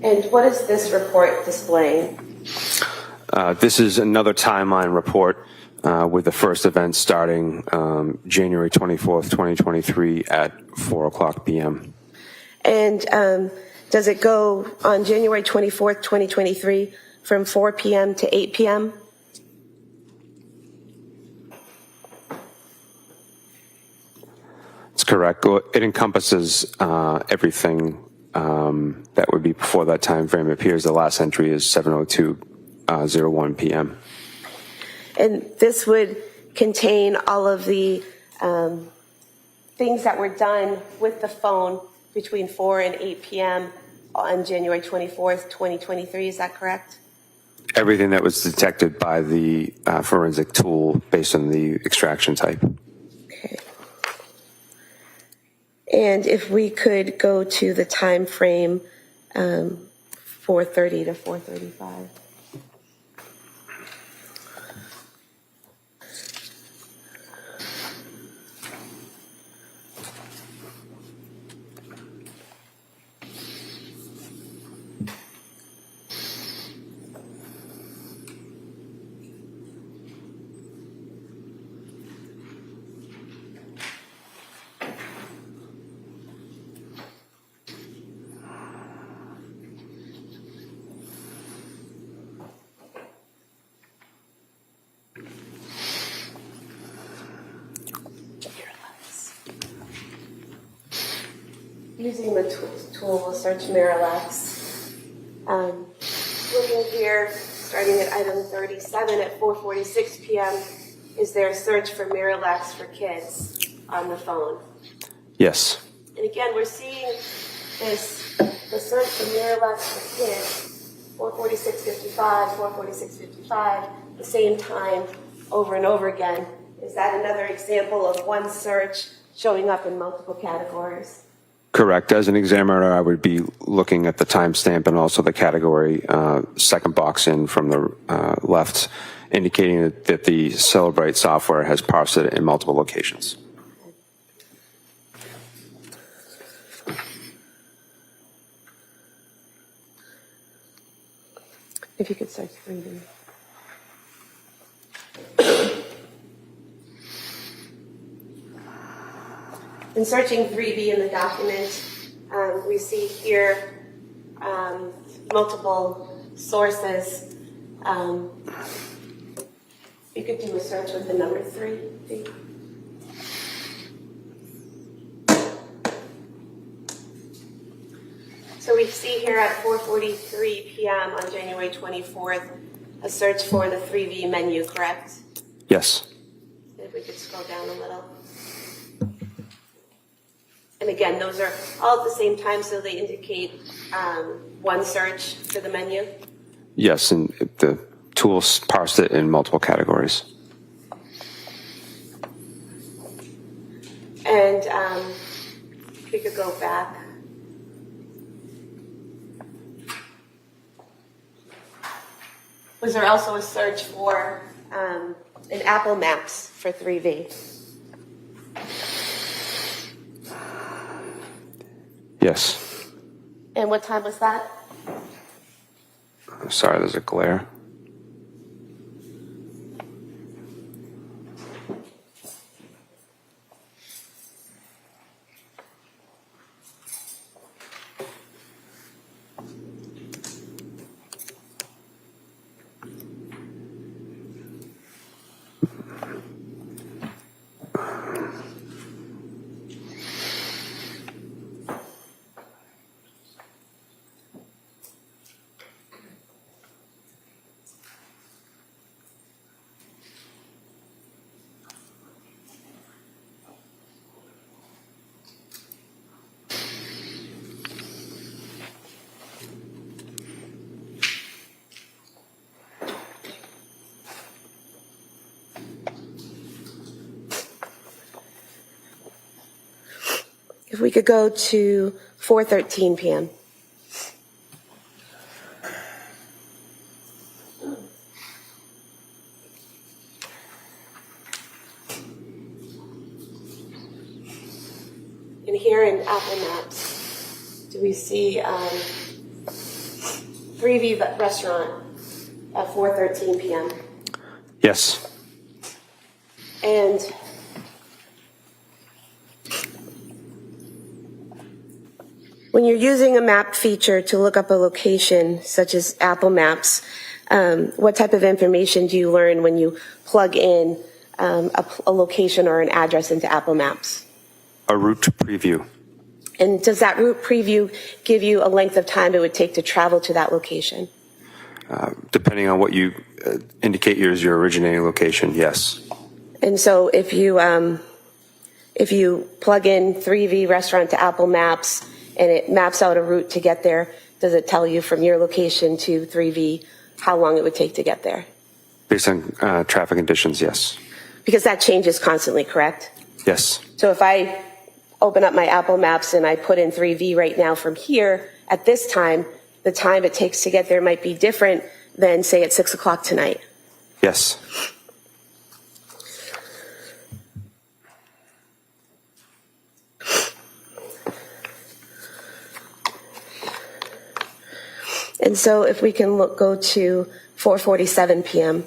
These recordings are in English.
And what is this report displaying? This is another timeline report with the first event starting January 24th, 2023 at 4 o'clock p.m. And does it go on January 24th, 2023 from 4 p.m. to 8 p.m.? That's correct. It encompasses everything that would be before that time frame. It appears the last entry is 7:02:01 p.m. And this would contain all of the things that were done with the phone between 4 and 8 p.m. on January 24th, 2023. Is that correct? Everything that was detected by the forensic tool based on the extraction type. Okay. And if we could go to the time frame 4:30 to 4:35. Using the tool, we'll search Miralax. Looking here, starting at item 37 at 4:46 p.m., is there a search for Miralax for kids on the phone? Yes. And again, we're seeing the search for Miralax for kids, 4:46:55, 4:46:55, the same time over and over again. Is that another example of one search showing up in multiple categories? Correct. As an examiner, I would be looking at the timestamp and also the category second box in from the left, indicating that the Celebrate software has parsed it in multiple locations. If you could search 3D. In searching 3B in the document, we see here multiple sources. You could do a search with the number 3. So we see here at 4:43 p.m. on January 24th, a search for the 3B menu, correct? Yes. If we could scroll down a little. And again, those are all at the same time, so they indicate one search for the menu? Yes, and the tools parsed it in multiple categories. And if we could go back. Was there also a search for an Apple Maps for 3V? Yes. And what time was that? Sorry, there's a glare. If we could go to 4:13 p.m. And here in Apple Maps, do we see 3V restaurant at 4:13 p.m. Yes. And when you're using a map feature to look up a location, such as Apple Maps, what type of information do you learn when you plug in a location or an address into Apple Maps? A route preview. And does that route preview give you a length of time it would take to travel to that location? Depending on what you indicate as your originating location, yes. And so if you plug in 3V restaurant to Apple Maps and it maps out a route to get there, does it tell you from your location to 3V how long it would take to get there? Based on traffic conditions, yes. Because that changes constantly, correct? Yes. So if I open up my Apple Maps and I put in 3V right now from here, at this time, the time it takes to get there might be different than, say, at 6 o'clock tonight. Yes. And so if we can go to 4:47 p.m.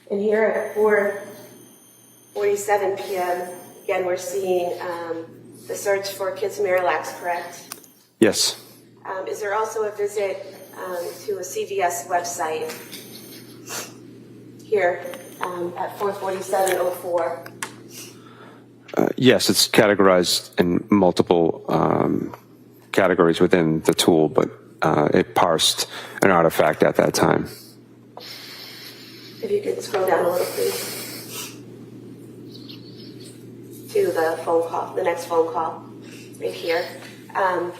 And here at 4:47 p.m., again, we're seeing the search for kids Miralax, correct? Yes. Is there also a visit to a CVS website here at 4:47:04? Yes, it's categorized in multiple categories within the tool, but it parsed an artifact at that time. If you could scroll down a little, please, to the phone call, the next phone call, right here.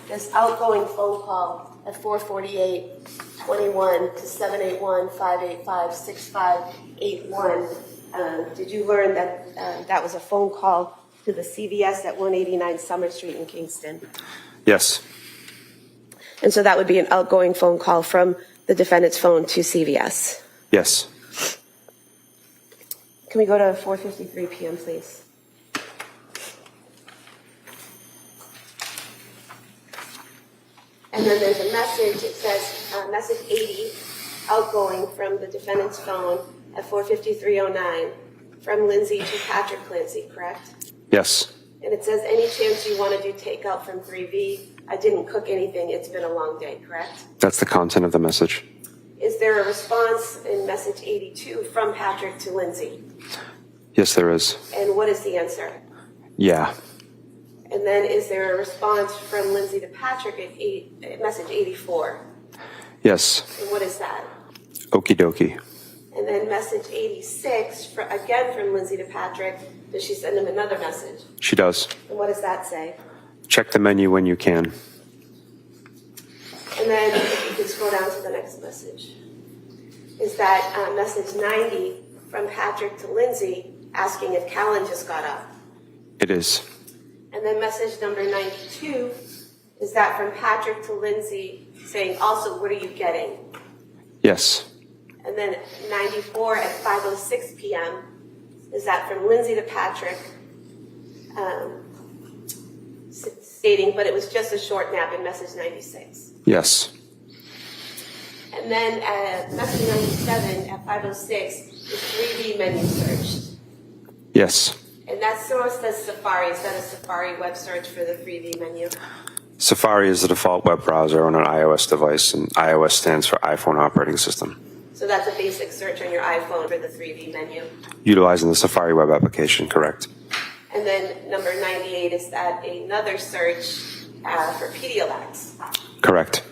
This outgoing phone call at 4:48:21 to 781-585-6581. Did you learn that that was a phone call to the CVS at 189 Summer Street in Kingston? Yes. And so that would be an outgoing phone call from the defendant's phone to CVS. Yes. Can we go to 4:53 p.m., please? And then there's a message. It says message 80, outgoing from the defendant's phone at 4:53:09 from Lindsay to Patrick Clancy, correct? Yes. And it says, any chance you want to do takeout from 3V? I didn't cook anything. It's been a long day, correct? That's the content of the message. Is there a response in message 82 from Patrick to Lindsay? Yes, there is. And what is the answer? Yeah. And then is there a response from Lindsay to Patrick at message 84? Yes. And what is that? Okie dokie. And then message 86, again from Lindsay to Patrick, does she send him another message? She does. And what does that say? Check the menu when you can. And then if you could scroll down to the next message, is that message 90 from Patrick to Lindsay asking if Callan just got up. It is. And then message number 92, is that from Patrick to Lindsay saying, also, what are you getting? Yes. And then 94 at 5:06 p.m., is that from Lindsay to Patrick stating, but it was just a short nap in message 96. Yes. And then message 97 at 5:06 is 3D menu searched. Yes. And that source says Safari. Is that a Safari web search for the 3D menu? Safari is the default web browser on an iOS device, and iOS stands for iPhone operating system. So that's a basic search on your iPhone for the 3D menu. Utilizing the Safari web application, correct. And then number 98, is that another search for Pedialax? Correct.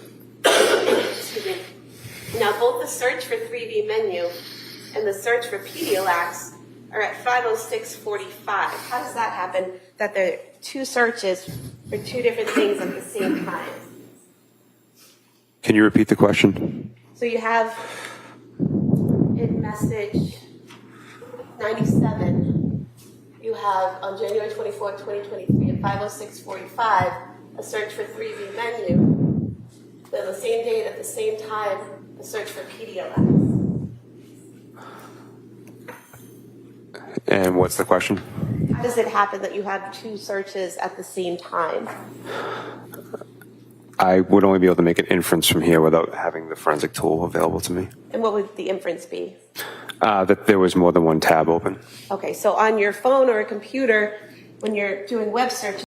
Excuse me. Now, both the search for 3D menu and the search for Pedialax are at 5:06:45. How does that happen, that there are two searches for two different things at the same time? Can you repeat the question? So you have in message 97, you have on January 24th, 2023 at 5:06:45, a search for 3D menu. Then the same date at the same time, a search for Pedialax. And what's the question? How does it happen that you had two searches at the same time? I would only be able to make an inference from here without having the forensic tool available to me. And what would the inference be? That there was more than one tab open. Okay, so on your phone or a computer, when you're doing web search,